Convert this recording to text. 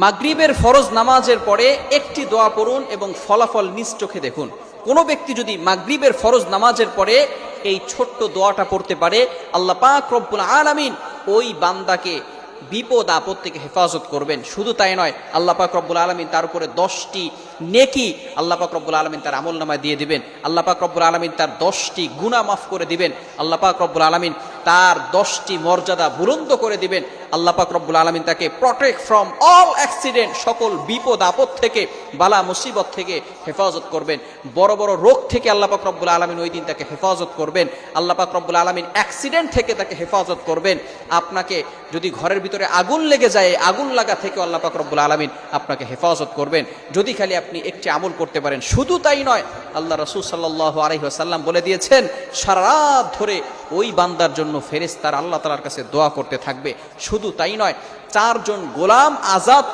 মাগরিবের ফরজ নামাজের পরে একটি দোয়া পড়ুন এবং ফলাফল নিজ চোখে দেখুন। কোনো ব্যক্তি যদি মাগরিবের ফরজ নামাজের পরে এই ছোট্ট দোয়াটা পড়তে পারে, আল্লাহ পাক রব্বুল আলামিন ওই বান্দাকে বিপদ আপদ থেকে হেফাজত করবেন। শুধু তাই নয়, আল্লাহ পাক রব্বুল আলামিন তার উপরে 10টি নেকি আল্লাহ পাক রব্বুল আলামিন তার আমলনামায় দিয়ে দিবেন। আল্লাহ পাক রব্বুল আলামিন তার 10টি গুনাহ মাফ করে দিবেন। আল্লাহ পাক রব্বুল আলামিন তার 10টি মর্যাদা বুলন্দ করে দিবেন। আল্লাহ পাক রব্বুল আলামিন তাকে প্রটেক্ট ফ্রম অল অ্যাক্সিডেন্ট, সকল বিপদ আপদ থেকে, বালা মুসিবত থেকে হেফাজত করবেন। বড় বড় রোগ থেকে আল্লাহ পাক রব্বুল আলামিন ওই দিন তাকে হেফাজত করবেন। আল্লাহ পাক রব্বুল আলামিন অ্যাক্সিডেন্ট থেকে তাকে হেফাজত করবেন। আপনাকে যদি ঘরের ভিতরে আগুন লেগে যায়, আগুন লাগা থেকে আল্লাহ পাক রব্বুল আলামিন আপনাকে হেফাজত করবেন, যদি খালি আপনি একটি আমল করতে পারেন। শুধু তাই নয়, আল্লাহ রাসূল সাল্লাল্লাহু আলাইহি ওয়াসাল্লাম বলে দিয়েছেন, সারা রাত ধরে ওই বান্দার জন্য ফেরেশতারা আল্লাহ তাআলার কাছে দোয়া করতে থাকবে। শুধু তাই নয়, 4 জন গোলাম আজাদ